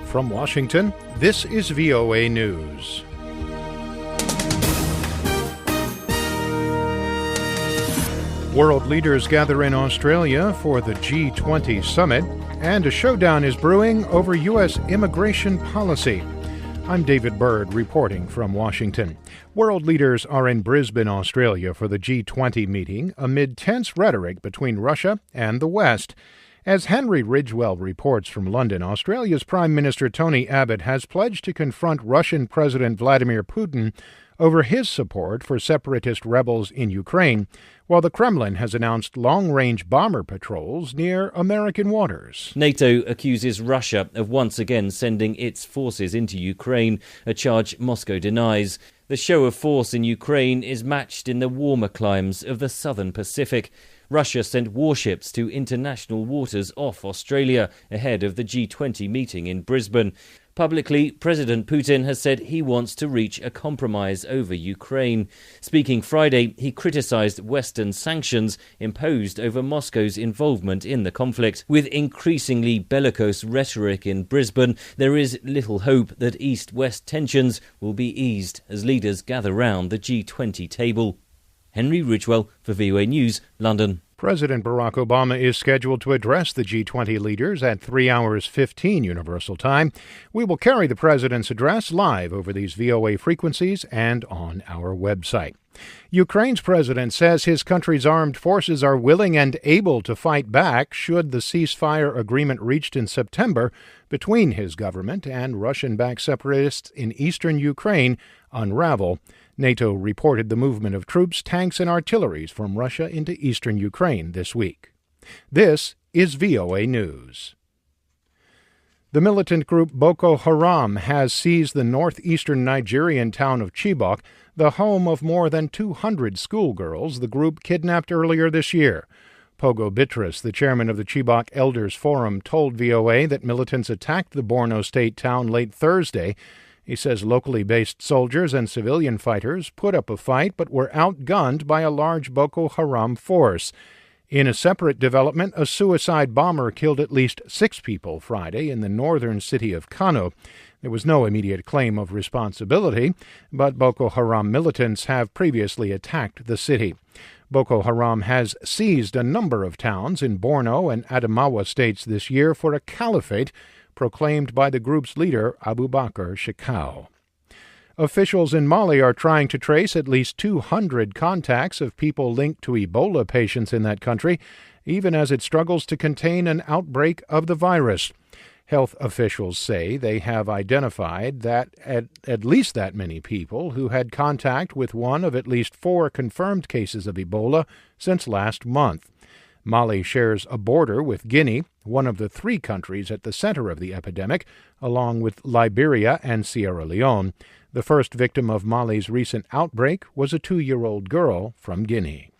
From Washington, this is VOA News. World leaders gather in Australia for the G20 summit, and a showdown is brewing over U.S. immigration policy. I'm David Byrd reporting from Washington. World leaders are in Brisbane, Australia for the G20 meeting amid tense rhetoric between Russia and the West. As Henry Ridgwell reports from London, Australia's Prime Minister Tony Abbot has pledged to confront Russian President Vladimir Putin over his support for separatist rebels in Ukraine, while the Kremlin has announced long-range bomber patrols near American waters. NATO accuses Russia of once again sending its forces into Ukraine, a charge Moscow denies. The show of force in Ukraine is matched in the warmer climes of the southern Pacific. Russia sent warships to international waters off Australia ahead of the G20 meeting in Brisbane. Publicly, President Putin has said he wants to reach a compromise over Ukraine. Speaking Friday, he criticised Western sanctions imposed over Moscow's involvement in the conflict. With increasingly bellicose rhetoric in Brisbane, there is little hope that East-West tensions will be eased as leaders gather round the G20 table. Henry Ridgwell for VOA News, London. President Barack Obama is scheduled to address the G20 leaders at 3 hours 15 Universal Time. We will carry the president's address live over these VOA frequencies and on our website. Ukraine's president says his country's armed forces are willing and able to fight back should the ceasefire agreement reached in September between his government and Russian-backed separatists in eastern Ukraine unravel. NATO reported the movement of troops, tanks, and artilleries from Russia into eastern Ukraine this week. This is VOA News. The militant group Boko Haram has seized the northeastern Nigerian town of Chibok, the home of more than 200 schoolgirls the group kidnapped earlier this year. Pogo Bitrus, the chairman of the Chibok Elders Forum, told VOA that militants attacked the Borno State town late Thursday. He says locally based soldiers and civilian fighters put up a fight but were outgunned by a large Boko Haram force. In a separate development, a suicide bomber killed at least 6 people Friday in the northern city of Kano. There was no immediate claim of responsibility, but Boko Haram militants have previously attacked the city. Boko Haram has seized a number of towns in Borno and Adamawa states this year for a caliphate proclaimed by the group's leader, Abubakar Shekau. Officials in Mali are trying to trace at least 200 contacts of people linked to Ebola patients in that country, even as it struggles to contain an outbreak of the virus. Health officials say they have identified that at least that many people who had contact with one of at least 4 confirmed cases of Ebola since last month. Mali shares a border with Guinea, one of the 3 countries at the center of the epidemic, along with Liberia and Sierra Leone. The first victim of Mali's recent outbreak was a 2-year-old girl from Guinea.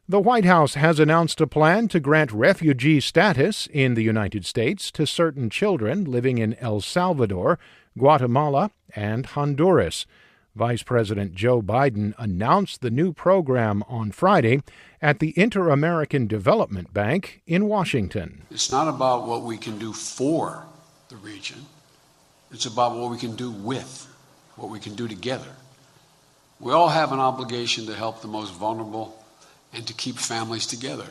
The White House has announced a plan to grant refugee status in the United States to certain children living in El Salvador, Guatemala, and Honduras. Vice President Joe Biden announced the new program on Friday at the Inter-American Development Bank in Washington. It's not about what we can do for the region. It's about what we can do with, what we can do together. We all have an obligation to help the most vulnerable and to keep families together.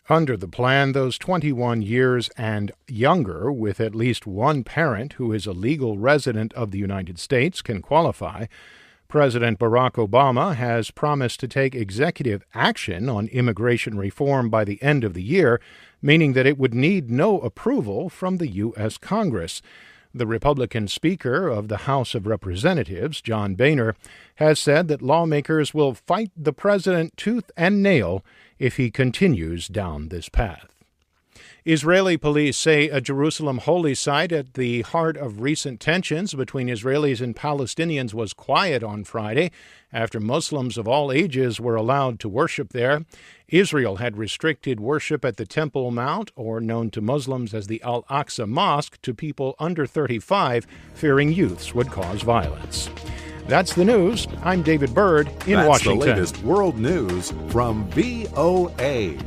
Under the plan, those 21 years and younger with at least one parent who is a legal resident of the United States can qualify. President Barack Obama has promised to take executive action on immigration reform by the end of the year, meaning that it would need no approval from the U.S. Congress. The Republican Speaker of the House of Representatives, John Boehner, has said that lawmakers will fight the president tooth and nail if he continues down this path. Israeli police say a Jerusalem holy site at the heart of recent tensions between Israelis and Palestinians was quiet on Friday after Muslims of all ages were allowed to worship there. Israel had restricted worship at the Temple Mount, or known to Muslims as the Al-Aqsa Mosque, to people under 35, fearing youths would cause violence. That's the news. I'm David Byrd in Washington. That's the latest world news from VOA.